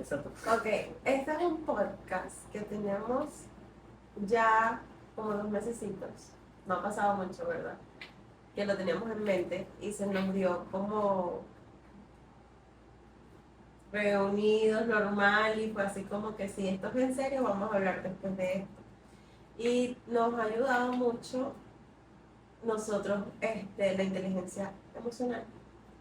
empieza tú. Ok, este es un podcast que tenemos ya como 2 mesecitos. No ha pasado mucho, ¿verdad? Que lo teníamos en mente y se nos dio como reunidos normal y fue así como que si esto es en serio, vamos a hablar después de esto. Y nos ha ayudado mucho nosotros, la inteligencia emocional,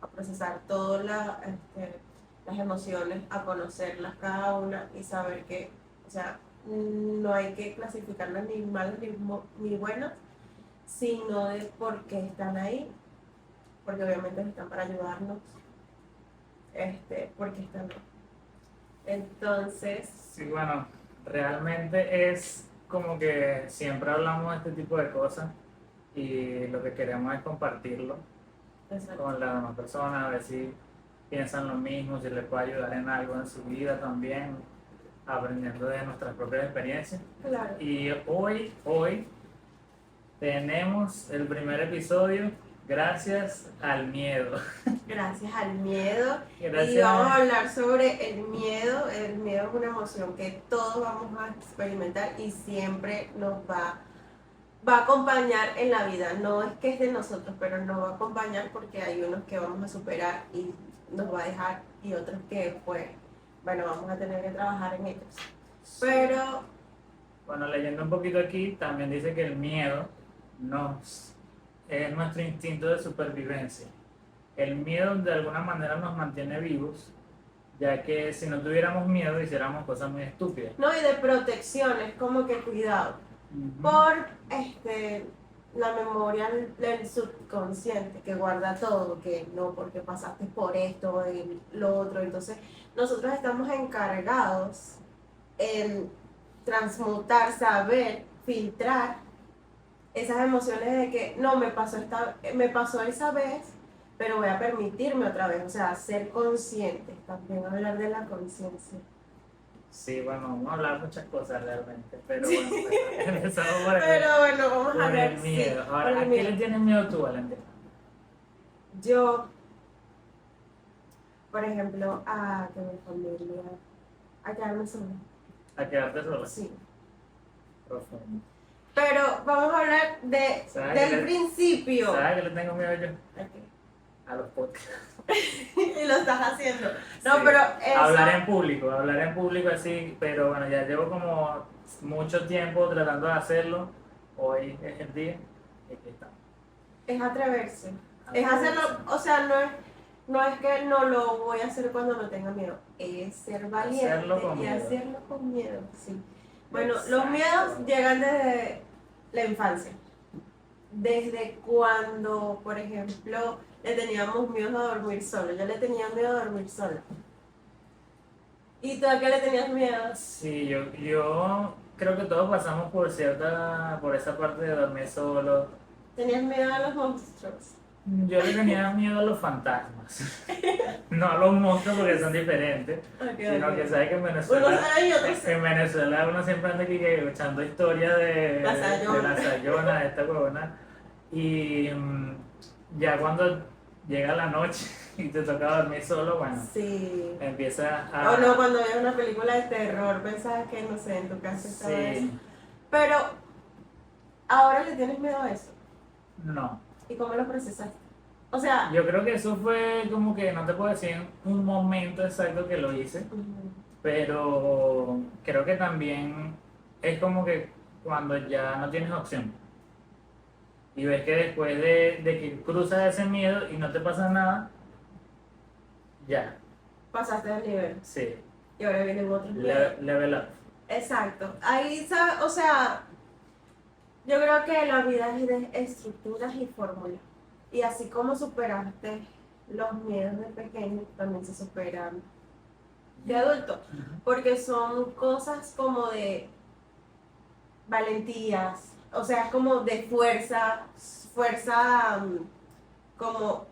a procesar todas las emociones, a conocerlas cada una y saber que, o sea, no hay que clasificarlas ni malas ni buenas, sino de por qué están ahí, porque obviamente están para ayudarnos, porque están ahí. Entonces, Sí, bueno, realmente es como que siempre hablamos de este tipo de cosas y lo que queremos es compartirlo exacto. con las demás personas, a ver si piensan lo mismo, si les puede ayudar en algo en su vida también, aprendiendo de nuestras propias experiencias. Claro. Y hoy tenemos el primer episodio gracias al miedo. Gracias al miedo. Y Gracias vamos a a... hablar sobre el miedo. El miedo es una emoción que todos vamos a experimentar y siempre va a acompañar en la vida. No es que es de nosotros, pero nos va a acompañar porque hay unos que vamos a superar y nos va a dejar y otros que pues, bueno, vamos a tener que trabajar en ellos. Pero, Bueno, leyendo un poquito aquí, también dice que el miedo es nuestro instinto de supervivencia. El miedo de alguna manera nos mantiene vivos, ya que si no tuviéramos miedo hiciéramos cosas muy estúpidas. no, y de protección, es como que cuidado. Ujú. Por la memoria del subconsciente que guarda todo, que no, porque pasaste por esto y lo otro. Entonces, nosotros estamos encargados en transmutar, saber, filtrar esas emociones de que no me pasó esa vez, pero voy a permitirme otra vez, o sea, ser consciente, también hablar de la conciencia. Sí, bueno, vamos a hablar muchas cosas realmente, pero bueno, empezamos Pero bueno, vamos a por hablar, el sí, miedo. por Ahora, el ¿a qué le miedo. tienes miedo tú, Valentina? Yo, por ejemplo, a que mi familia, a quedarme sola. ¿A quedarte sola? Sí. Profundo. Pero vamos a hablar del principio. ¿Sabes a qué le tengo miedo yo? Ok. A los podcasts. Y lo estás haciendo. No, Sí. pero eso. Hablar en público así, pero bueno, ya llevo como mucho tiempo tratando de hacerlo. Hoy es el día y aquí estamos. Es atreverse. Es hacerlo, o sea, no es que no lo voy a hacer cuando no tenga miedo. Es ser valiente Hacerlo con y miedo. hacerlo con miedo. Sí. Bueno, los Exacto. miedos llegan desde la infancia. Desde cuando, por ejemplo, le teníamos miedo a dormir solo. Yo le tenía miedo a dormir sola. ¿Y tú a qué le tenías miedo? Sí, yo creo que todos pasamos por esa parte de dormir solo. ¿Tenías miedo a los monstruos? Yo le tenía miedo a los fantasmas, no a los monstruos porque son diferentes, sino que sabes que en Venezuela, Uno sabe y otro sabe. en Venezuela uno siempre anda aquí que escuchando historias de La Sayona. la Sayona, de esta huevona, y ya cuando llega la noche y te toca dormir solo, bueno, Sí. empiezas O no, cuando ves una película de terror, pensabas que, no sé, en tu casa estaba eso. Sí, Pero, ahora le tienes miedo a eso. no. ¿Y cómo lo procesaste? O sea, Yo creo que eso fue como que, no te puedo decir un momento exacto que lo hice, pero creo que también es como que cuando ya no tienes opción y ves que después de que cruzas ese miedo y no te pasa nada, ya, pasaste el nivel. sí, Y ahora vienen otros miedos. level up. Exacto. Ahí, ¿sabes? O sea, yo creo que la vida es de estructuras y fórmulas. Y así como superaste los miedos de pequeño, también se superan de adulto. Porque son cosas como de valentías, o sea, como de fuerza, como,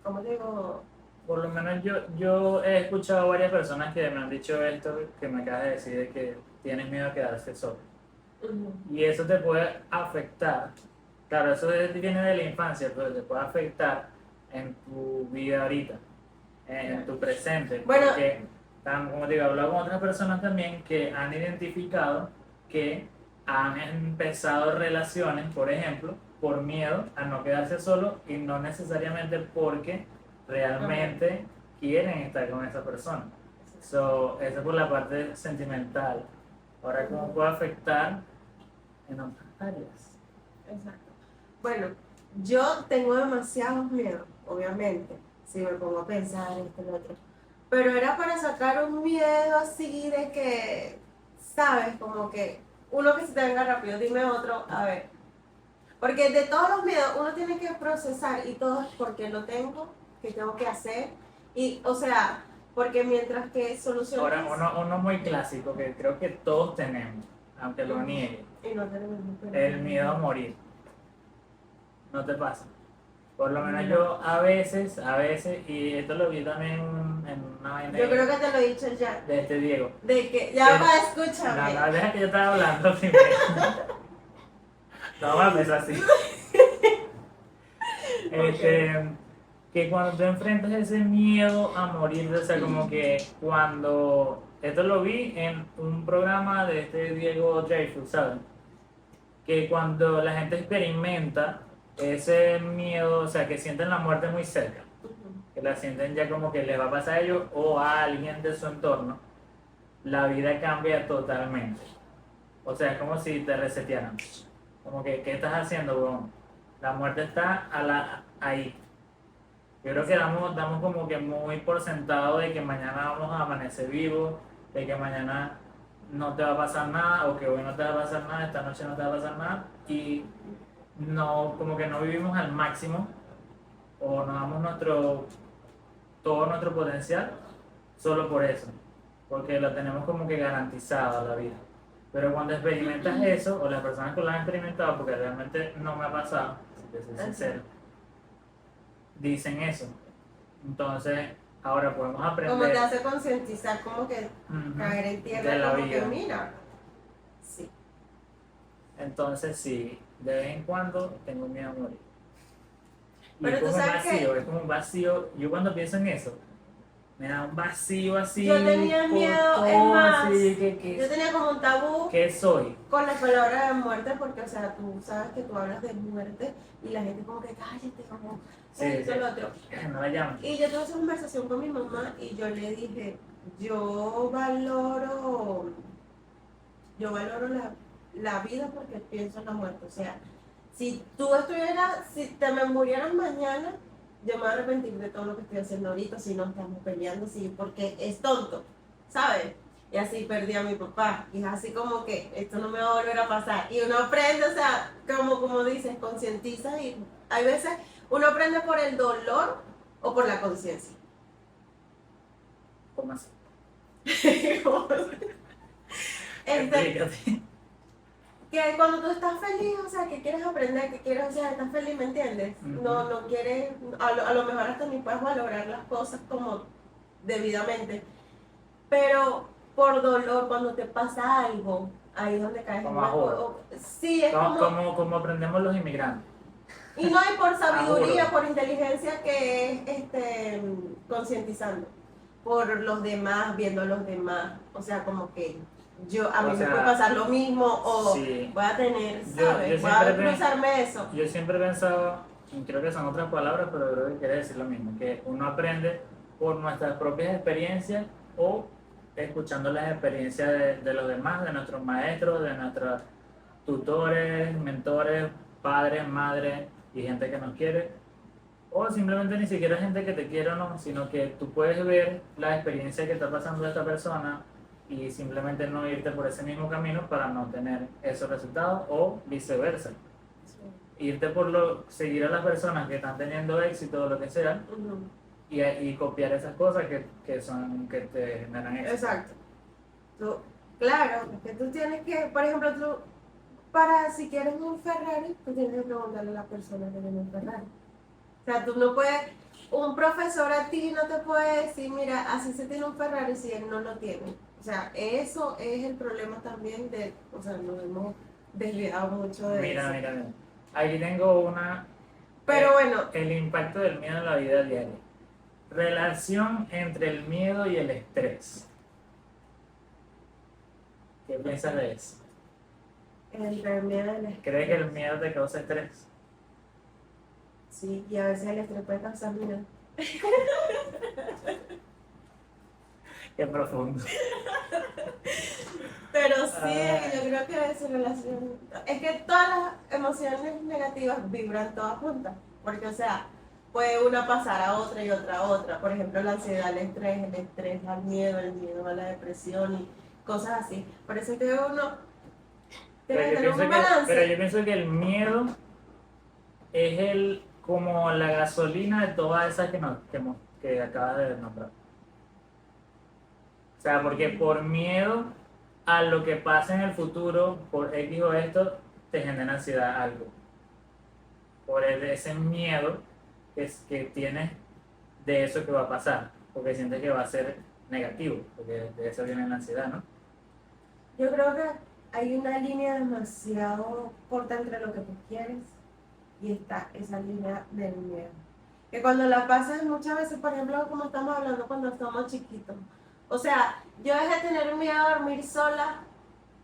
¿cómo digo? Por lo menos yo he escuchado a varias personas que me han dicho esto que me acabas de decir, de que tienes miedo a quedarse solo. Y eso te puede afectar. Claro, eso viene de la infancia, pero te puede afectar en tu vida ahorita, en tu presente. Bueno, porque Como te digo, he hablado con otras personas también que han identificado que han empezado relaciones, por ejemplo, por miedo a no quedarse solo y no necesariamente porque realmente quieren estar con esa persona. So, eso por la parte sentimental. Ahora, ¿cómo puede afectar en otras áreas? Exacto. Bueno, yo tengo demasiados miedos, obviamente, si me pongo a pensar esto y lo otro. Pero era para sacar un miedo así de que, ¿sabes? Como que uno que se te venga rápido, dime otro, a ver. Porque de todos los miedos uno tiene que procesar y todo es porque lo tengo, que tengo que hacer. Y, o sea, porque mientras que soluciones... Ahora, uno muy clásico que creo que todos tenemos, aunque lo niegue, Y no tenemos el miedo a morir. ¿No te pasa? Por lo menos yo a veces, y esto lo vi también en una vaina Yo creo que te lo he dicho ya. de este Diego. De que, ya Pero- va, escúchame. No, deja que yo estaba hablando primero. No, vamos a empezar así. Que cuando tú enfrentas ese miedo a morir, o sea, como que cuando, esto lo vi en un programa de este Diego Dreyfus, ¿sabes? Que cuando la gente experimenta ese miedo, o sea, que sienten la muerte muy cerca, que la sienten ya como que les va a pasar a ellos o a alguien de su entorno, la vida cambia totalmente. O sea, es como si te resetearan. Como que, ¿qué estás haciendo, weón? La muerte está ahí. Yo creo que damos como que muy por sentado de que mañana vamos a amanecer vivos, de que mañana no te va a pasar nada, o que hoy no te va a pasar nada, esta noche no te va a pasar nada, y no, como que no vivimos al máximo, o no damos todo nuestro potencial solo por eso, porque lo tenemos como que garantizado a la vida. Pero cuando experimentas eso, o las personas que lo han experimentado, porque realmente no me ha pasado, si te soy sincero, dicen eso. Entonces, ahora podemos Como te aprender hace concientizar, como que ujú, caer en de tierra, la como vida. que mira. Sí. Entonces, sí, de vez en cuando tengo miedo a morir. Y Pero es tú como un sabes vacío, que es como un vacío. Yo cuando pienso en eso, me da un vacío así. yo tenía por miedo, es todo, más, así, yo tenía como un tabú ¿qué soy? con la palabra de muerte, porque, o sea, tú sabes que tú hablas de muerte y la gente como que cállate, como Sí, esto, sí. lo otro. No la llaman. Y yo tuve esa conversación con mi mamá y yo le dije, yo valoro, yo valoro la vida porque pienso en la muerte. O sea, si tú estuvieras, si te me murieras mañana, yo me voy a arrepentir de todo lo que estoy haciendo ahorita, si no estamos peleando, sí, porque es tonto, ¿sabes? Y así perdí a mi papá. Y es así como que esto no me va a volver a pasar. Y uno aprende, o sea, como dices, concientiza y hay veces uno aprende por el dolor o por la conciencia. ¿Cómo así? Explícate. Que cuando tú estás feliz, o sea, que quieres aprender, que quieres, o sea, estás feliz, ¿me entiendes? Ujú. No quieres, a lo mejor hasta ni puedes valorar las cosas como debidamente, pero por dolor, cuando te pasa algo, ahí es donde caes en Como una ahora. sí, es Como aprendemos los inmigrantes. y no hay por sabiduría, Ahora. por inteligencia que es concientizando por los demás, viendo a los demás, o sea, como que a mí O me sea, puede pasar lo mismo o sí. voy a tener, Yo ¿sabes? Voy siempre a cruzarme eso. Yo siempre he pensado, y creo que son otras palabras, pero creo que quiere decir lo mismo, que uno aprende por nuestras propias experiencias o escuchando las experiencias de los demás, de nuestros maestros, de nuestros tutores, mentores, padres, madres y gente que nos quiere. O simplemente ni siquiera gente que te quiere o no, sino que tú puedes ver la experiencia que está pasando esta persona y simplemente no irte por ese mismo camino para no tener esos resultados o viceversa. Irte seguir a las personas que están teniendo éxito o lo que sea Ujú. y copiar esas cosas que te generan éxito. Exacto. Claro, es que tú tienes que, por ejemplo, para si quieres un Ferrari, tú tienes que preguntarle a la persona que tiene un Ferrari. O sea, tú no puedes, un profesor a ti no te puede decir, mira, así se tiene un Ferrari si él no lo tiene. O sea, eso es el problema también o sea, nos hemos desviado mucho de eso. Mira. Aquí tengo una. Pero bueno, El impacto del miedo en la vida diaria. Relación entre el miedo y el estrés. ¿Qué piensas de eso? Entre el miedo y el estrés. ¿Crees que el miedo te causa estrés? Sí, y a veces el estrés puede causar miedo. Qué profundo. Pero sí, Ay. yo creo que su relación. Es que todas las emociones negativas vibran todas juntas. Porque, o sea, puede una pasar a otra y otra a otra. Por ejemplo, la ansiedad, el estrés al miedo, el miedo a la depresión y cosas así. Por eso es que uno tiene que tener un Pero balance. yo pienso que el miedo es como la gasolina de todas esas que acabas de nombrar. O sea, porque por miedo a lo que pase en el futuro, por X o esto, te genera ansiedad algo. Por ese miedo que tienes de eso que va a pasar, porque sientes que va a ser negativo, porque de eso viene la ansiedad, ¿no? Yo creo que hay una línea demasiado corta entre lo que tú quieres y está esa línea del miedo. Que cuando la pasas muchas veces, por ejemplo, como estamos hablando cuando estamos chiquitos. O sea, yo dejé de tener miedo a dormir sola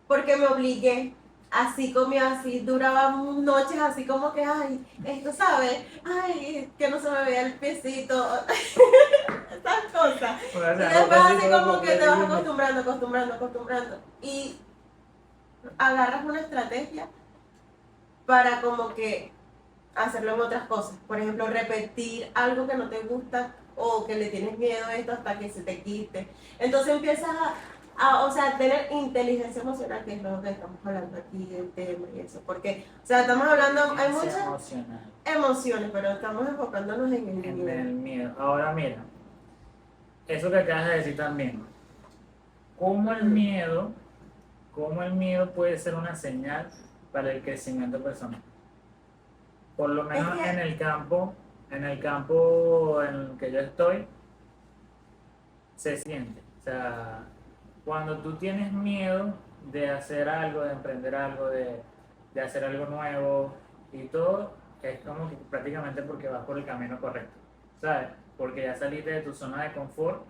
porque me obligué. Así comió, así duraba noches así como que, ay, esto sabe, ay, que no se me vea el piecito, esas cosas. O sea, Y algo después así así como como que te vas completamente. acostumbrando. Y agarras una estrategia para como que hacerlo en otras cosas. Por ejemplo, repetir algo que no te gusta o que le tienes miedo a esto hasta que se te quite. Entonces empiezas o sea, tener inteligencia emocional, que es lo que estamos hablando aquí del tema y eso. Porque, o sea, estamos hablando, hay Inteligencia muchas emocional. emociones, pero estamos enfocándonos en el En miedo. el miedo. Ahora mira, eso que acabas de decir también, cómo el miedo, cómo el miedo puede ser una señal para el crecimiento personal. Por lo Es menos que, en el campo en el que yo estoy, se siente. O sea, cuando tú tienes miedo de hacer algo, de emprender algo, de hacer algo nuevo y todo, es como que prácticamente porque vas por el camino correcto, ¿sabes? Porque ya saliste de tu zona de confort.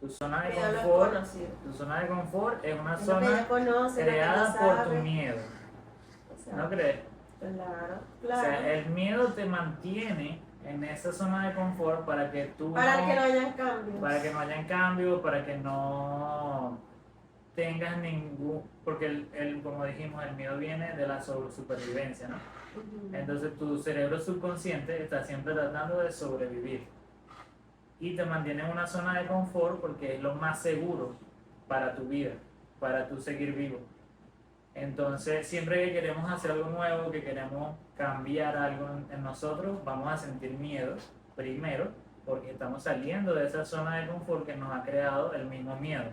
Tu zona de miedo lo es confort, conocido. tu zona de confort es una Es lo que ya zona conoce, lo que ya creada por tu sabe. miedo, O sea, ¿no crees? claro, O sea, claro. el miedo te mantiene en esa zona de confort para que tú Para que no no, hayan cambios. para que no hayan cambios, para que no tengas ningún, porque como dijimos, el miedo viene de la supervivencia, ¿no? Ujú. Entonces tu cerebro subconsciente está siempre tratando de sobrevivir y te mantiene en una zona de confort porque es lo más seguro para tu vida, para tú seguir vivo. Entonces, siempre que queremos hacer algo nuevo, que queremos cambiar algo en nosotros, vamos a sentir miedo primero, porque estamos saliendo de esa zona de confort que nos ha creado el mismo miedo.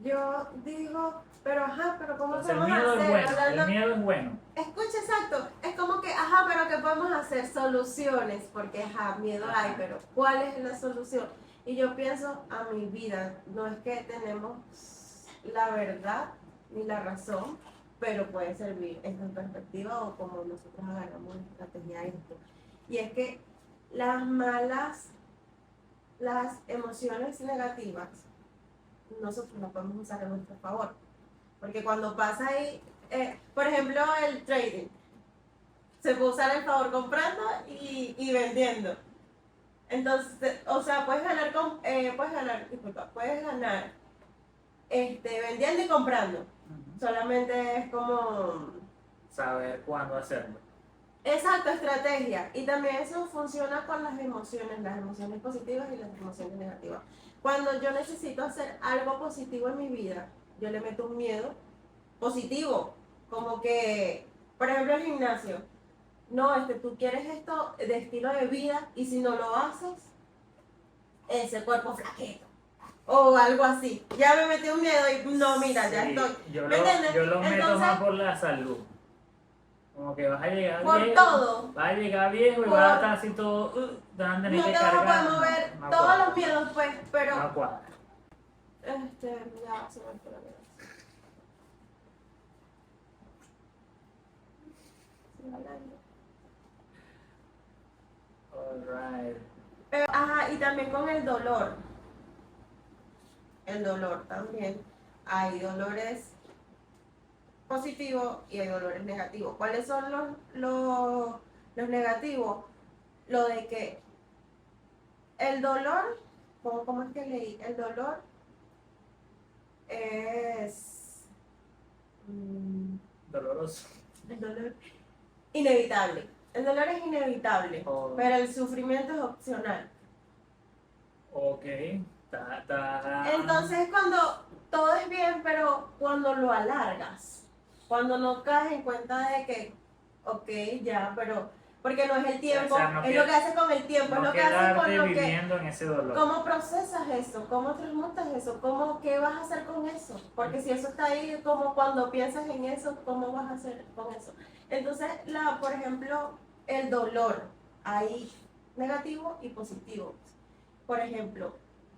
Yo digo, pero ajá, pero ¿cómo Entonces, el podemos miedo es hacer? bueno, el Hablando, miedo es bueno. escucha, exacto, es como que, ajá, pero ¿qué podemos hacer? Soluciones, porque ajá, miedo hay, pero ¿cuál es la solución? Y yo pienso a mi vida, no es que tenemos la verdad ni la razón, pero puede servir esta perspectiva o como nosotros agarramos la estrategia de esto. Y es que las emociones negativas, nosotros las podemos usar a nuestro favor. Porque cuando pasa ahí, por ejemplo, el trading, se puede usar el favor comprando y vendiendo. Entonces, o sea, puedes ganar vendiendo y comprando. Solamente es como, Saber cuándo hacerlo. exacto, estrategia. Y también eso funciona con las emociones positivas y las emociones negativas. Cuando yo necesito hacer algo positivo en mi vida, yo le meto un miedo positivo, como que, por ejemplo, el gimnasio. No, tú quieres esto de estilo de vida y si no lo haces, ese cuerpo flaquito. O algo así. Ya me metí un miedo y no, mira, ya Sí, estoy. yo ¿Me entiendes? yo lo meto Entonces, más por la salud. Como que vas a llegar por viejo, todo, vas a llegar viejo y vas a estar por, así todo, te van a tener no que te vas a poder cargar. mover No, no todos cuadra. los miedos, pues, pero, No cuadra. ya se me fue la vida. Sigo hablando. Alright. Pero, ajá, y también con el dolor también. Hay dolores positivos y hay dolores negativos. ¿Cuáles son los negativos? Lo de que el dolor, ¿cómo es que leí? El dolor es Doloroso. el dolor inevitable. El dolor es inevitable, Oh. pero el sufrimiento es opcional. Ok. Entonces cuando todo es bien, pero cuando lo alargas, cuando no caes en cuenta de que, ok, ya, pero porque no es el tiempo, O sea, no es lo que haces con el tiempo, es No lo que haces con quedarte lo que... viviendo en ese dolor. ¿Cómo procesas eso? ¿Cómo transmutas eso? ¿Qué vas a hacer con eso? Porque si eso está ahí, como cuando piensas en eso, ¿cómo vas a hacer con eso? Entonces, por ejemplo, el dolor, hay negativo y positivo. Por ejemplo,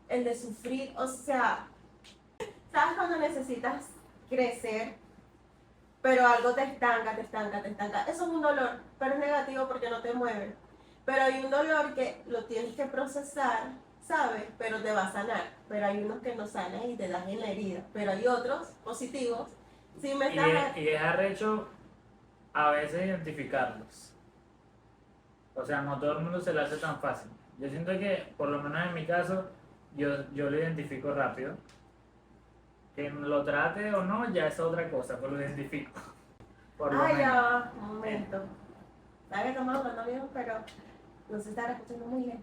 el de sufrir, o sea, ¿sabes cuando necesitas crecer, pero algo te estanca, te estanca, te estanca? Eso es un dolor, pero es negativo porque no te mueve. Pero hay un dolor que lo tienes que procesar, ¿sabes? Pero te va a sanar. Pero hay unos que no sanan y te das en la herida. Pero hay otros positivos. Si me estás... Y es arrecho a veces identificarlos. O sea, no todo el mundo se lo hace tan fácil. Yo siento que, por lo menos en mi caso, yo lo identifico rápido. Que lo trate o no, ya es otra cosa, pero lo identifico. Por lo Ay, menos. ya va, un momento. Sabes que estamos hablando bien, pero no se está escuchando muy bien.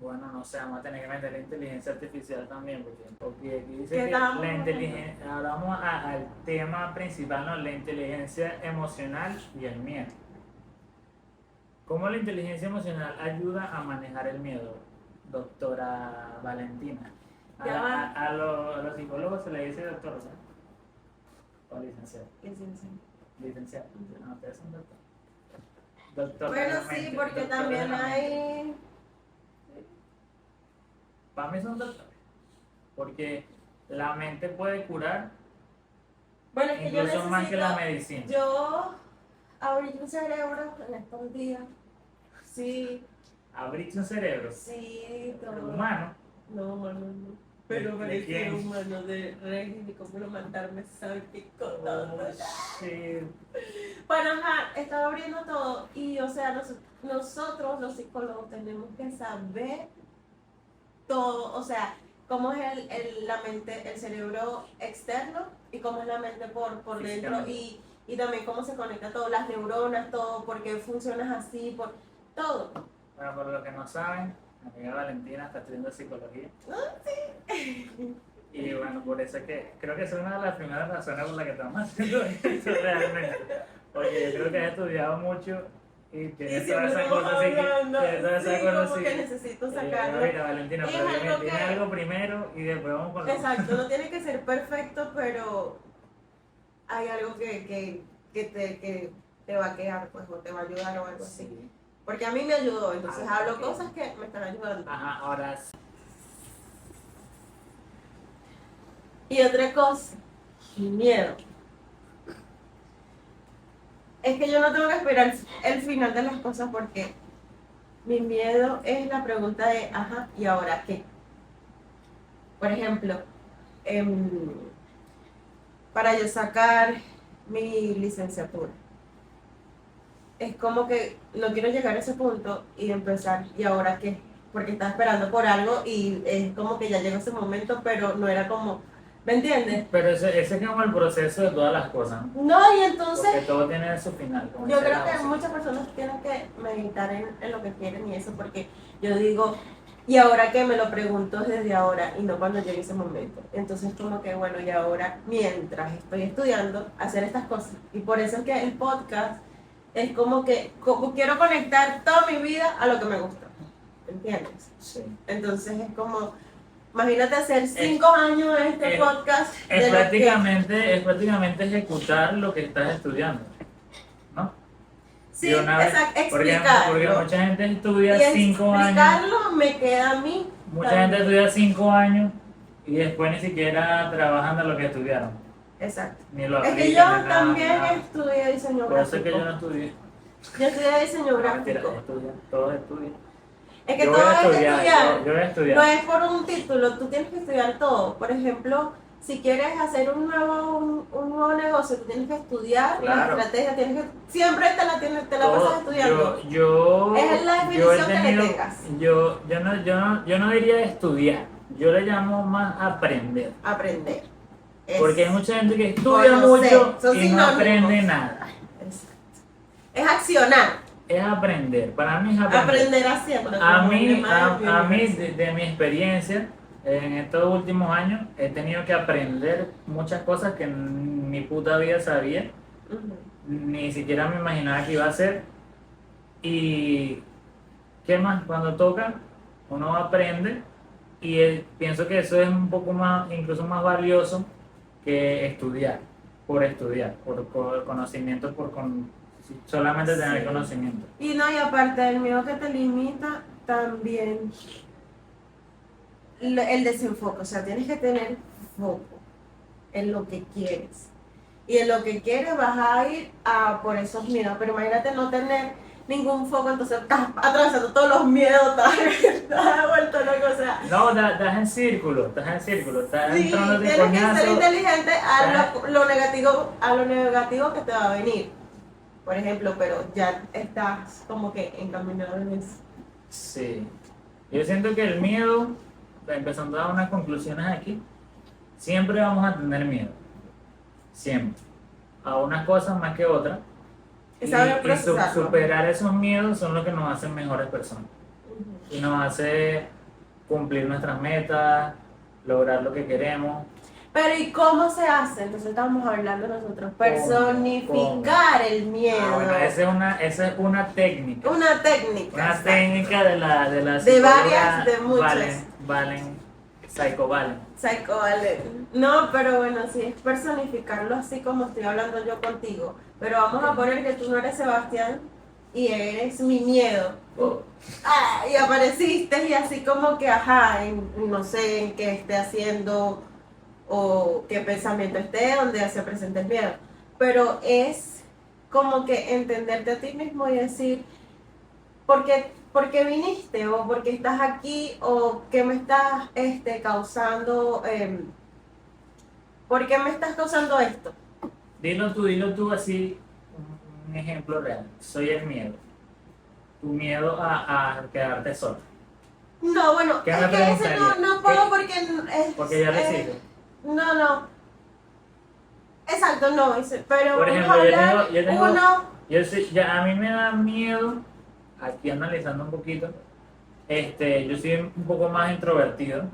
Bueno, no sé, vamos a tener que meter la inteligencia artificial también, porque aquí dice ¿Qué que estábamos la hablando? inteligencia, ahora vamos al tema principal, ¿no? La inteligencia emocional y el miedo. ¿Cómo la inteligencia emocional ayuda a manejar el miedo, doctora Valentina? Ya va. A los psicólogos se le dice doctor, ¿sabes? O licenciado. Licenciado. No, ustedes son doctor. Doctor. Bueno, sí, realmente, porque doctor también de la mente. hay... Para mí son doctores. Porque la mente puede curar Bueno, es que yo incluso más que la necesito... medicina. Yo abrí un cerebro en estos días. Sí, Abrirse un cerebro. sí, El todo. humano. No. Pero ¿De parecía quién? humano de régimen y cómo lo mandarme, ¿sabes qué cosa? Sí. Bueno, ajá, estaba abriendo todo y, o sea, nosotros los psicólogos tenemos que saber todo, o sea, cómo es la mente, el cerebro externo y cómo es la mente por dentro y también cómo se conecta todo, las neuronas, todo, por qué funcionas así, por todo. Bueno, por lo que no saben, mi amiga Valentina está estudiando psicología. Y bueno, por eso es que creo que esa es una de las primeras razones por las que estamos haciendo esto realmente. Porque yo creo que has estudiado mucho y tienes Y todas siempre esas cosas así. hablando, Tienes todas esas sí, cosas como así. que necesito Y yo, sacarlo. mira, Valentina, Y pero es dime, algo dime que- algo primero y después vamos con lo Exacto, no tiene que ser perfecto, pero hay algo que te va a quedar, pues, o te va a ayudar o algo así. Sí. Porque a mí me ayudó, entonces Ah, hablo ok. cosas que me están ayudando. Ajá, ahora sí. Y otra cosa, miedo. Es que yo no tengo que esperar el final de las cosas porque mi miedo es la pregunta de, ajá, ¿y ahora qué? Por ejemplo, para yo sacar mi licenciatura. Es como que no quiero llegar a ese punto y empezar, ¿y ahora qué? Porque estaba esperando por algo y es como que ya llegó ese momento, pero no era como, ¿me entiendes? Pero ese es como el proceso de todas las cosas, ¿no? No, y Porque entonces todo tiene su final. como yo dice creo la que música. muchas personas tienen que meditar en lo que quieren y eso, porque yo digo, ¿y ahora qué? Me lo pregunto desde ahora y no cuando llegue ese momento. Entonces como que bueno, y ahora mientras estoy estudiando, hacer estas cosas. Y por eso es que el podcast es como que quiero conectar toda mi vida a lo que me gusta, ¿entiendes? Sí. Entonces es como, imagínate hacer 5 años este podcast de Es lo prácticamente ejecutar lo que estás estudiando, ¿no? Sí, De una vez. exacto, Porque explicarlo. mucha gente Y estudia 5 años. explicarlo me queda a mí. Mucha gente estudia 5 años y después ni siquiera trabajan de lo que estudiaron. Exacto. Ni lo Es que aplican, yo ni nada, también ni nada. estudié diseño Por eso es que yo gráfico. no estudié. Yo estudié diseño No, mentira, gráfico. todos estudian. Es que Yo todo voy a hay que estudiar, estudiar. yo voy a estudiar. No es por un título, tú tienes que estudiar todo. Por ejemplo, si quieres hacer un nuevo negocio, tú tienes que estudiar Claro. la estrategia, siempre te la Todo- pasas estudiando. yo, Es la yo he definición que le tenido, tengas. yo no diría estudiar, yo le llamo más aprender. Aprender. Porque hay mucha gente que estudia conocer, mucho son y no sinónimos. aprende nada. Exacto. Es accionar. Es aprender, para mí es aprender. Aprender haciendo. A como mí, lema de mi a mí universidad. de mi experiencia, en estos últimos años, he tenido que aprender muchas cosas que en mi puta vida sabía, Ujú. ni siquiera me imaginaba que iba a hacer. Y qué más, cuando toca, uno aprende y pienso que eso es un poco más, incluso más valioso que estudiar, por conocimiento, solamente tener Sí. conocimiento. Y no, y aparte del miedo que te limita, también el desenfoque. O sea, tienes que tener foco en lo que quieres. Y en lo que quieres vas a ir a por esos miedos. Pero imagínate no tener ningún foco, entonces estás atravesando todos los miedos, estás vuelto loco, o sea. No, estás en círculo, estás Sí, entrando de tienes que ser coñazo. inteligente a lo negativo que te va a venir. Por ejemplo, pero ya estás como que encaminado en eso. Sí. Yo siento que el miedo, empezando a dar unas conclusiones aquí, siempre vamos a tener miedo. Siempre. A unas cosas más que otras. Y saber procesarlo. Superar esos miedos son lo que nos hacen mejores personas. Y nos hace cumplir nuestras metas, lograr lo que queremos. Pero ¿y cómo se hace? Entonces estamos hablando nosotros. Personificar el miedo. Bueno, esa es una técnica. Una técnica. Una exacto. técnica de la De psicóloga varias, de muchas. Psycho Valen. Psychoanalysis. No, pero bueno, sí, es personificarlo así como estoy hablando yo contigo. Pero vamos a poner que tú no eres Sebastián y eres mi miedo. Oh, Y apareciste y así como que, ajá, no sé en qué esté haciendo o qué pensamiento esté donde se presente el miedo. Pero es como que entenderte a ti mismo y decir, ¿por qué viniste? ¿O por qué estás aquí? ¿O qué me estás causando? ¿Por qué me estás causando esto? dilo tú así, un ejemplo real. Soy el miedo. Tu miedo a quedarte sola. No, bueno, ¿Qué es me que ese preguntarías? no puedo ¿Qué? porque Porque ya lo hiciste. No. Exacto, no, pero Por vamos ejemplo, a hablar yo tengo, uno. a mí me da miedo, aquí analizando un poquito, yo soy un poco más introvertido,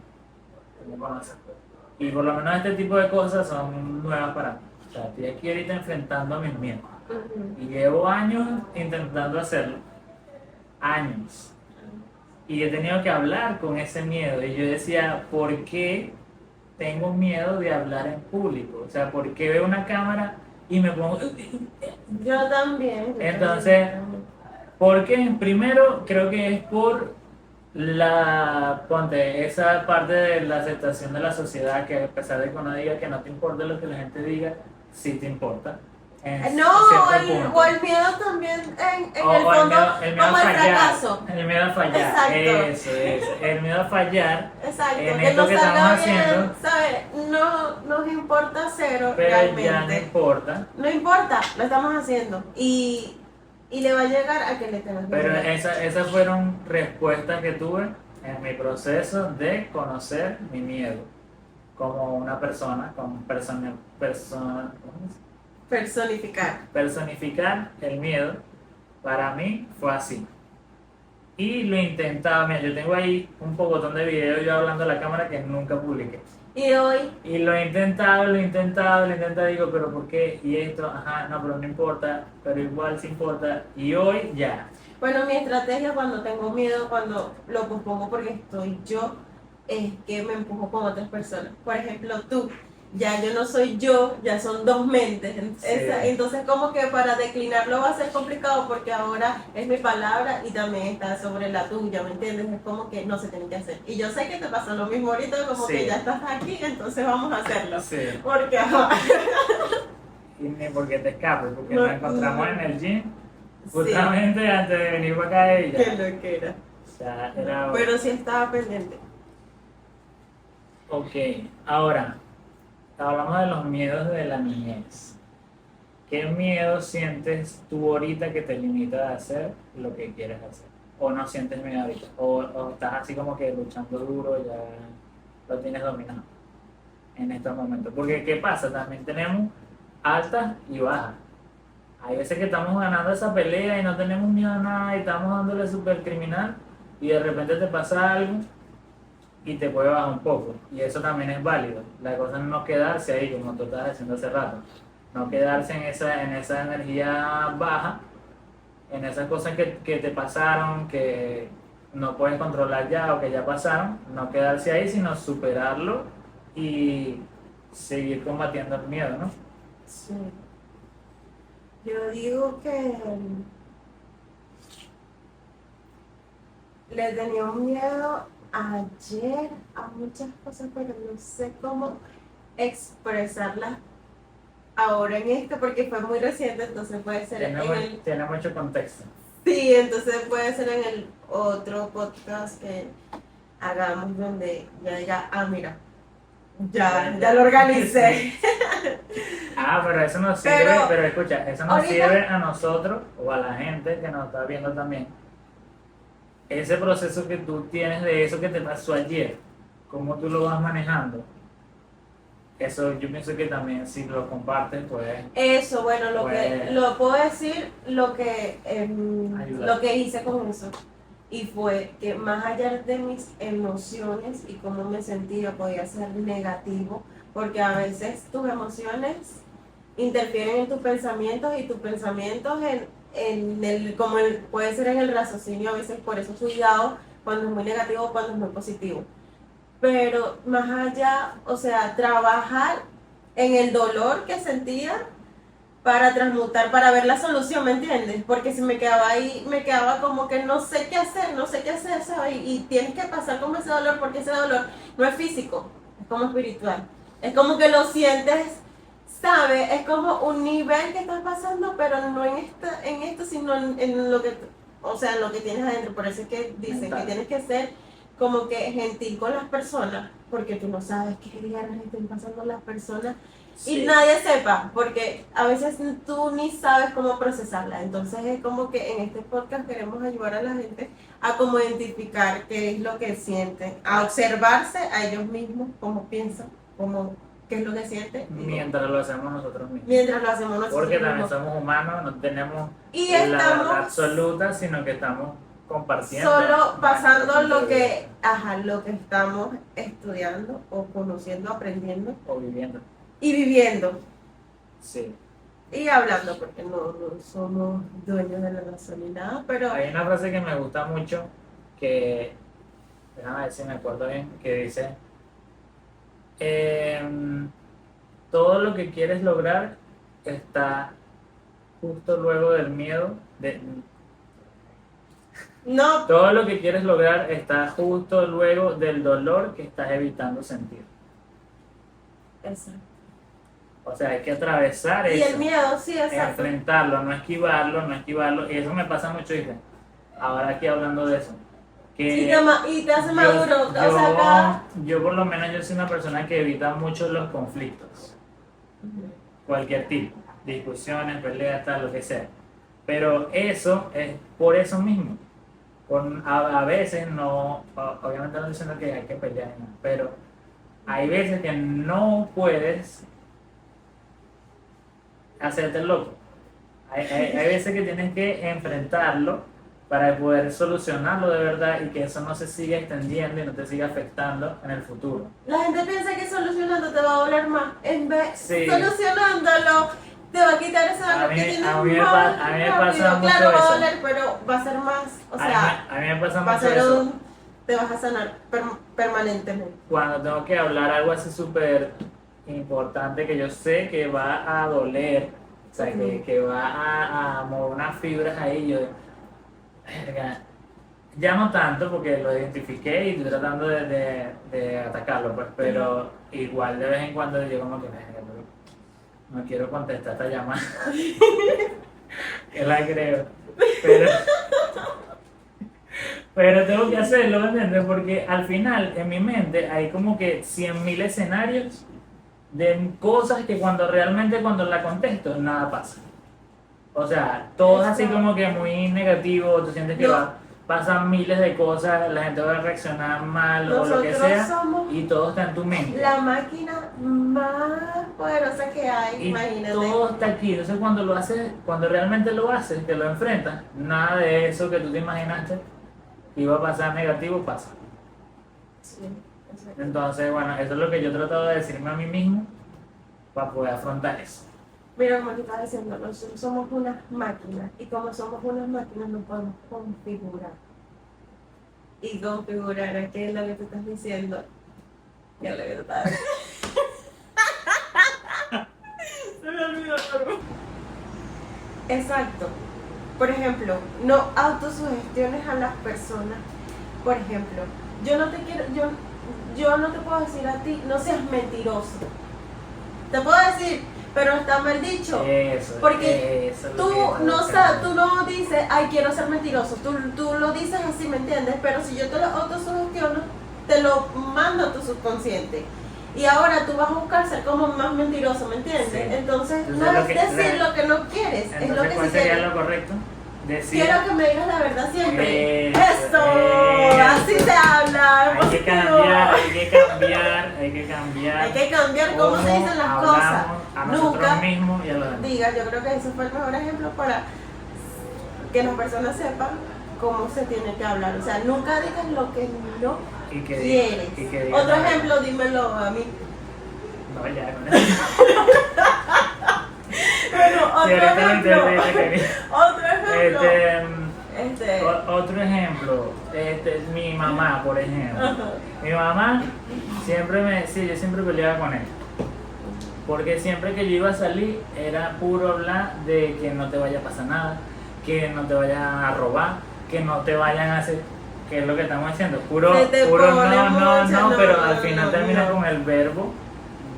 como conoces, y por lo menos este tipo de cosas son nuevas para mí. O sea, estoy aquí ahorita enfrentando a mis miedos, y llevo años intentando hacerlo, años, y he tenido que hablar con ese miedo, y yo decía, ¿por qué tengo miedo de hablar en público? O sea, ¿por qué veo una cámara y me pongo... Yo también. Entonces, porque primero creo que es por esa parte de la aceptación de la sociedad, que a pesar de que uno diga que no te importa lo que la gente diga, sí te importa. No, o el miedo también en el fondo, el miedo como a el fallar, fracaso. el miedo a fallar, Exacto. eso, el miedo a fallar Exacto, en que esto no que salga estamos bien, haciendo, ¿sabes? No nos importa cero pero realmente. ya no importa. No importa, lo estamos haciendo. Y le va a llegar a que le tengas Pero miedo. esas fueron respuestas que tuve en mi proceso de conocer mi miedo como una persona, como Personificar. personificar el miedo. Para mí fue así. Y lo intentaba, mira, yo tengo ahí un pocotón de videos yo hablando a la cámara que nunca publiqué. Y hoy, Y lo he intentado, digo, pero ¿por qué? Y esto, ajá, no, pero no importa, pero igual sí importa. Y hoy ya. bueno, mi estrategia cuando tengo miedo, cuando lo pospongo porque estoy yo, es que me empujo con otras personas. Por ejemplo, tú. Ya yo no soy yo, ya son dos mentes. Entonces como que para declinarlo va a ser complicado porque ahora es mi palabra y también está sobre la tuya, ¿me entiendes? Es como que no se tiene que hacer. Y yo sé que te pasa lo mismo ahorita, como Sí. que ya estás aquí, entonces vamos a hacerlo. Sí. Porque ajá, Y ni porque te escapes, porque No, nos encontramos no. en el gym sí, justamente antes de venir para acá ella. qué lo que era. O sea, era... Pero sí estaba pendiente. Ok, ahora, hablamos de los miedos de la niñez. ¿Qué miedo sientes tú ahorita que te limita a hacer lo que quieres hacer? ¿O no sientes miedo ahorita? ¿O estás así como que luchando duro, ya lo tienes dominado en estos momentos? Porque ¿qué pasa? También tenemos altas y bajas. Hay veces que estamos ganando esa pelea y no tenemos miedo a nada y estamos dándole super criminal y de repente te pasa algo y te puede bajar un poco. Y eso también es válido. La cosa es no quedarse ahí, como tú estabas diciendo hace rato. No quedarse en esa energía baja, en esas cosas que te pasaron, que no puedes controlar ya o que ya pasaron. No quedarse ahí, sino superarlo y seguir combatiendo el miedo, ¿no? Sí. Yo digo que le tenía un miedo ayer a muchas cosas, pero no sé cómo expresarlas ahora en esto, porque fue muy reciente, entonces puede ser Tiene mucho contexto. Sí, entonces puede ser en el otro podcast que hagamos donde ya diga, mira, ya lo organicé. Pero eso nos sirve, pero escucha, eso nos ahorita, sirve a nosotros o a la gente que nos está viendo también. Ese proceso que tú tienes de eso que te pasó ayer, cómo tú lo vas manejando, eso yo pienso que también si lo compartes, pues... Eso, bueno, lo puedo decir, lo que hice con eso. Y fue que más allá de mis emociones y cómo me sentía, podía ser negativo, porque a veces tus emociones interfieren en tus pensamientos y tus pensamientos puede ser en el raciocinio, a veces por eso cuidado cuando es muy negativo o cuando es muy positivo. Pero más allá, o sea, trabajar en el dolor que sentía para transmutar, para ver la solución, ¿me entiendes? Porque si me quedaba ahí, me quedaba como que no sé qué hacer, ¿sabes? Y tienes que pasar con ese dolor, porque ese dolor no es físico, es como espiritual. Es como que lo sientes, ¿sabes? Es como un nivel que estás pasando, pero no en esto, sino en lo que, o sea, en lo que tienes adentro. Por eso es que dicen que tienes que ser como que gentil con las personas, porque tú no sabes qué diablos estén pasando las personas. Sí. Y nadie sepa, porque a veces tú ni sabes cómo procesarla. Entonces es como que en este podcast queremos ayudar a la gente a cómo identificar qué es lo que sienten, a observarse a ellos mismos, cómo piensan, qué es lo que sienten. Mientras lo hacemos nosotros mismos. Mientras lo hacemos nosotros porque mismos. Porque también somos humanos, no tenemos la verdad absoluta, sino que estamos compartiendo. Solo pasando lo que estamos estudiando o conociendo, aprendiendo. O viviendo. Y viviendo. Sí. Y hablando, porque no somos dueños de la razón ni nada, pero... Hay una frase que me gusta mucho, que, déjame ver si me acuerdo bien, que dice, todo lo que quieres lograr está justo luego del miedo, No. Todo lo que quieres lograr está justo luego del dolor que estás evitando sentir. Exacto. O sea, hay que atravesar eso. Y el miedo, sí, exacto. Enfrentarlo, no esquivarlo. Y eso me pasa mucho, hija. Ahora aquí hablando de eso. Sí, y te hace maduro. Yo por lo menos yo soy una persona que evita mucho los conflictos. Cualquier tipo. Discusiones, peleas, tal, lo que sea. Pero eso es por eso mismo. A veces no, obviamente no estoy diciendo que hay que pelear, ¿no? Pero hay veces que no puedes hacerte loco. Hay veces que tienes que enfrentarlo para poder solucionarlo de verdad y que eso no se siga extendiendo y no te siga afectando en el futuro. La gente piensa que solucionando te va a doler más. En vez solucionándolo te va a quitar ese dolor que tienes. A mí me pasa mucho claro, va a eso. doler, pero va a ser más, o sea, a mí me pasa va a mucho ser eso. Te vas a sanar permanentemente. Cuando tengo que hablar algo así súper importante que yo sé que va a doler, o sea, que va a mover unas fibras ahí, yo verga, ya no tanto porque lo identifiqué y estoy tratando de atacarlo, pues, pero igual de vez en cuando digo como que no quiero contestar esta llamada. Que la creo. Pero tengo que hacerlo, ¿me entiendes? Porque al final, en mi mente, hay como que 100.000 escenarios de cosas que cuando la contesto, nada pasa. O sea, todo es así como que muy negativo, tú sientes que No. pasan miles de cosas, la gente va a reaccionar mal o lo que Nosotros sea, somos y todo está en tu mente. la máquina más poderosa que hay, Y imagínate. todo está aquí. Entonces cuando lo haces, cuando realmente lo haces, que lo enfrentas, nada de eso que tú te imaginaste que iba a pasar negativo pasa. Sí, exacto. Entonces, bueno, eso es lo que yo he tratado de decirme a mí mismo para poder afrontar eso. Mira, como te estaba diciendo, nosotros somos unas máquinas y como somos unas máquinas no podemos configurar. Y configurar, ¿qué es lo que tú estás diciendo? ¿Qué es lo que tú estás diciendo? Se me olvidó algo. Exacto. Por ejemplo, no autosugestiones a las personas. Por ejemplo, yo no te quiero, yo no te puedo decir a ti, no seas mentiroso. Te puedo decir, pero está mal dicho. Eso, Porque eso es lo tú que yo no creo. sabes, tú no dices, ay, quiero ser mentiroso. Tú lo dices así, ¿me entiendes? Pero si yo te lo autosugestiono, te lo mando a tu subconsciente. Y ahora tú vas a buscar ser como más mentiroso, ¿me entiendes? Sí. Entonces, Entonces, no lo es que- decir lo que no quieres, es lo Entonces, que ¿cuál sí sería quieres. lo correcto? Decir, Quiero que me digas la verdad siempre. Eso, ¡Eso! Así se habla. hay que positivo. cambiar, hay que cambiar, hay que cambiar. Hay que cambiar cómo se dicen las hablamos cosas. a nosotros Nunca mismos y a los demás. diga, yo creo que ese fue el mejor ejemplo para que las personas sepan cómo se tiene que hablar. O sea, nunca digas lo que no Y que quieres. y que digan Otro la verdad. ejemplo, dímelo a mí. No, ya, con eso. Bueno, Sí, otro ahorita lo ejemplo. intenté, Otro ejemplo. Otro ejemplo, mi mamá, por ejemplo. Ajá. Mi mamá sí, yo siempre peleaba con él. Porque siempre que yo iba a salir era puro hablar de que no te vaya a pasar nada, que no te vayan a robar, que no te vayan a hacer, que es lo que estamos haciendo, puro, Se te puro pone no, mucho, pero no, al final no, termina no. con el verbo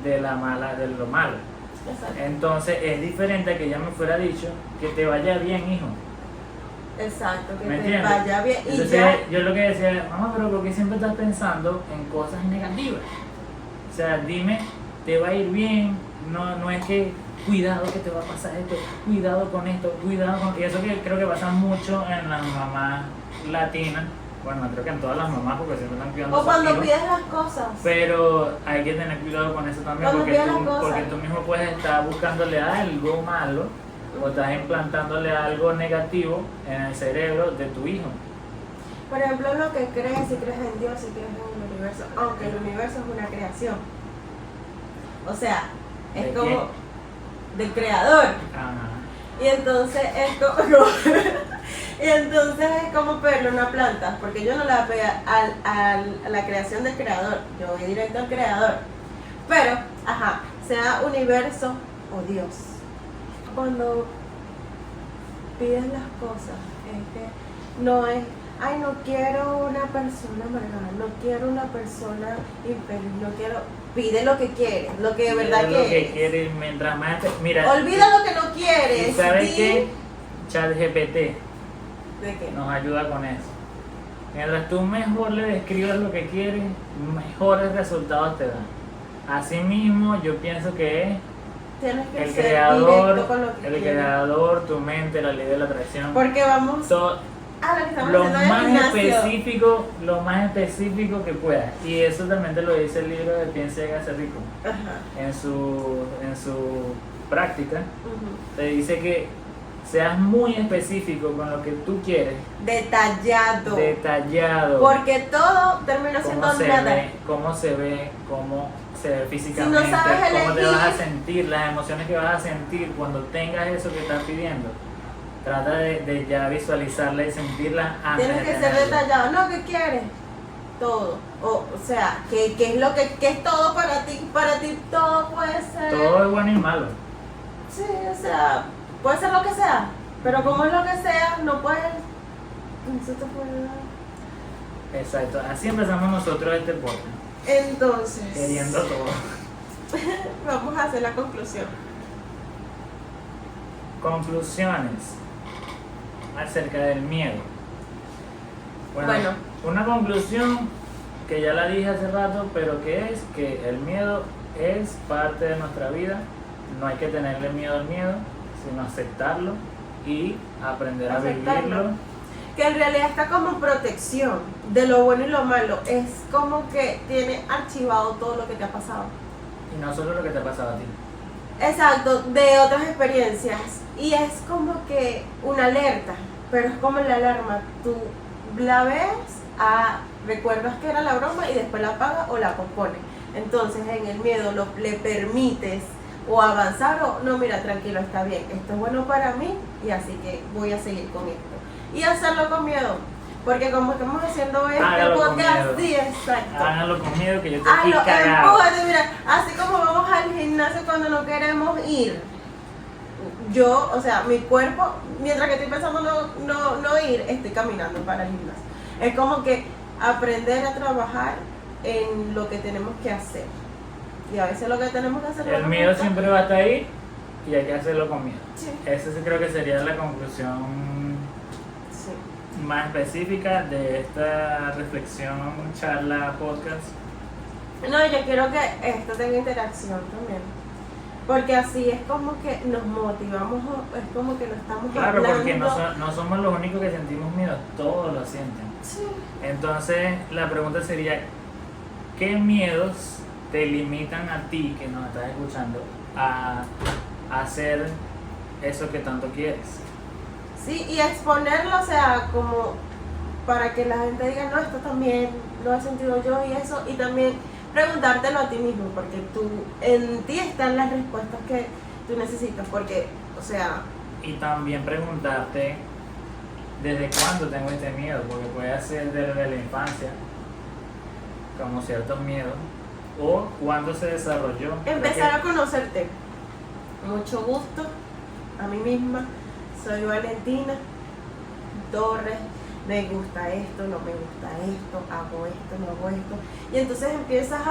de la mala, de lo malo. Exacto. Entonces es diferente a que ella me fuera dicho que te vaya bien, hijo. Exacto, que ¿Me te entiendes? vaya bien. Y Entonces ya. yo lo que decía, mamá, pero ¿por qué siempre estás pensando en cosas negativas? O sea, dime, te va a ir bien, no es que cuidado que te va a pasar esto, cuidado con esto, cuidado con... Y eso que creo que pasa mucho en las mamás latinas, bueno, creo que en todas las mamás porque siempre están cuidando a O sus cuando hijos. pides las cosas. Pero hay que tener cuidado con eso también Cuando porque pides las cosas. porque tú mismo puedes estar buscándole algo malo o estás implantándole algo negativo en el cerebro de tu hijo. Por ejemplo, lo que crees, si crees en Dios, si crees en el universo, aunque el universo es una creación. O sea, es ¿De como quién? del creador. Ajá. Y entonces es como, y entonces es como pegarle una planta, porque yo no le voy a pegar a la creación del creador, yo voy directo al creador. Pero, ajá, sea universo o Dios. Cuando pides las cosas, es que no es, ay, no quiero una persona amargada, no quiero una persona infeliz, no quiero, pide lo que quieres, lo que de verdad Es lo que quieres. quieres, mientras más mira, Olvida lo que no quieres. ¿y sabes di- qué? ChatGPT ¿De qué? nos ayuda con eso. Mientras tú mejor le describas lo que quieres, mejores resultados te dan. Asimismo, yo pienso que es Tienes que el ser creador, directo con lo que quieres. creador, tu mente, la ley de la atracción. Porque vamos To- a lo que estamos lo haciendo en el más gimnasio. más específico que puedas. Y eso también te lo dice el libro de Piensa y hágase rico. Ajá. En su práctica, Ujú. te dice que seas muy específico con lo que tú quieres, Detallado. detallado. Porque todo termina siendo cómo se nada. ve, cómo se ve, cómo se ve físicamente, Si no sabes cómo te vas a elegir- sentir, las emociones que vas a sentir cuando tengas eso que estás pidiendo. Trata de ya visualizarla y sentirla antes Tienes de que ser tenerla. detallado. No, ¿qué quieres? Todo. O sea, ¿qué es lo que es todo para ti? Para ti todo puede ser. Todo es bueno y malo. Sí, o sea, puede ser lo que sea. Pero como es lo que sea, no puedes. No se te puede dar. Exacto, así empezamos nosotros este podcast, Entonces, queriendo todo. vamos a hacer la conclusión. Conclusiones acerca del miedo. Bueno. Una conclusión que ya la dije hace rato, pero que es que el miedo es parte de nuestra vida, no hay que tenerle miedo al miedo, sino aceptarlo y aprender a Aceptarlo. vivirlo. Que en realidad está como protección de lo bueno y lo malo. Es como que tiene archivado todo lo que te ha pasado. Y no solo lo que te ha pasado a ti. Exacto, de otras experiencias. Y es como que una alerta, pero es como la alarma. Tú la ves, recuerdas que era la broma y después la apagas o la pospones. Entonces en el miedo le permites o avanzar o no, mira, tranquilo, está bien, esto es bueno para mí y así que voy a seguir con esto. Y hacerlo con miedo, porque como estamos haciendo este Hágalo con podcast, miedo. sí, exacto. Háganlo con miedo que yo estoy aquí Hazlo, cagado. empújate, mira, así como vamos al gimnasio cuando no queremos ir. Yo, o sea, mi cuerpo, mientras que estoy pensando no ir, estoy caminando para el gimnasio. Es como que aprender a trabajar en lo que tenemos que hacer. Y a veces lo que tenemos que hacer El no miedo nos gusta. siempre va a estar ahí y hay que hacerlo con miedo. Sí. Esa sí creo que sería la conclusión Sí. más específica de esta reflexión, charla, podcast. No, yo quiero que esto tenga interacción también. Porque así es como que nos motivamos, es como que no estamos Claro, hablando. porque no somos los únicos que sentimos miedo, todos lo sienten. Sí. Entonces, la pregunta sería, ¿qué miedos te limitan a ti, que nos estás escuchando, a hacer eso que tanto quieres? Sí, y exponerlo, o sea, como para que la gente diga, no, esto también lo he sentido yo y eso, y también preguntártelo a ti mismo, porque en ti están las respuestas que tú necesitas, porque, o sea, Y también preguntarte, ¿desde cuándo tengo este miedo? Porque puede ser desde la infancia, como ciertos miedos, o cuándo se desarrolló. empezar a conocerte. Mucho gusto, a mí misma, soy Valentina Torres, me gusta esto, no me gusta esto, hago esto, no hago esto. Y entonces empiezas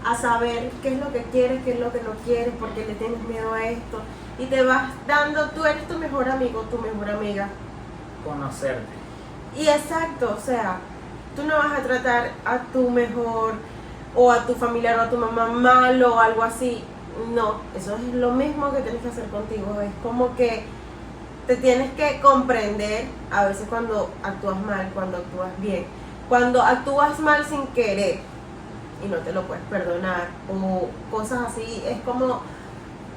a saber qué es lo que quieres, qué es lo que no quieres, por qué le tienes miedo a esto. Y te vas dando, tú eres tu mejor amigo, tu mejor amiga. Conocerte. Y exacto, o sea, tú no vas a tratar a tu mejor o a tu familiar o a tu mamá mal o algo así. No, eso es lo mismo que tienes que hacer contigo. Es como que te tienes que comprender a veces cuando actúas mal, cuando actúas bien. Cuando actúas mal sin querer y no te lo puedes perdonar o cosas así, es como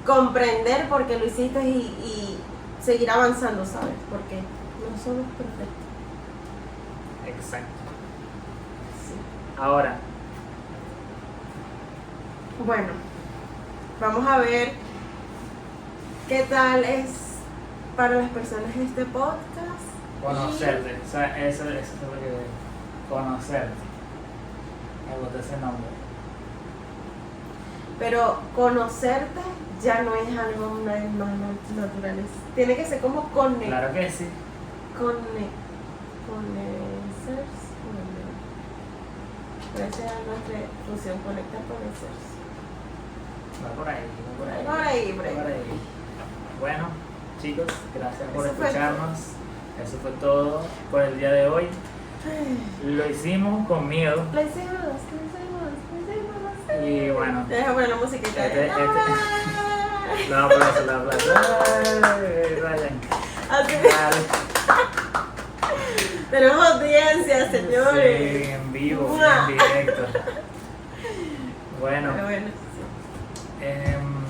comprender por qué lo hiciste y seguir avanzando, ¿sabes? Porque no somos perfectos. Exacto. Sí. Ahora, Bueno, vamos a ver qué tal es para las personas este podcast. conocerte. O sea, eso es lo que conocerte. Me gusta ese nombre. Pero conocerte ya no es algo una vez más natural. Tiene que ser como Claro que sí. conocerse. Parece algo entre fusión, conectar, conocerse. Va por ahí, va por ahí. Por ahí, por ahí. Por ahí. Bueno, chicos, gracias por Eso fue escucharnos. Eso fue todo por el día de hoy. Lo hicimos con miedo. Lo hicimos. Y bueno, Te dejo poner la musiquita. no, por eso la aplauso. ¡Ay, Ryan! Así. Dale. Tenemos audiencia, señores. Sí, en vivo, ¡Mua! en directo. Bueno, Pero bueno,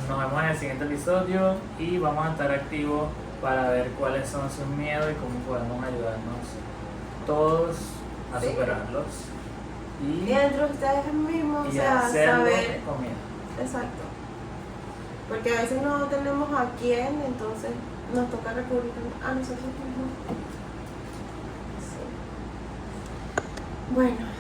nos vemos en el siguiente episodio y vamos a estar activos para ver cuáles son sus miedos y cómo podemos ayudarnos todos a Sí. superarlos y entre ustedes mismos, o y sea, hacerlo saber. con miedo. Exacto. Porque a veces no tenemos a quién, entonces nos toca recurrir a nosotros mismos. Sí. Bueno.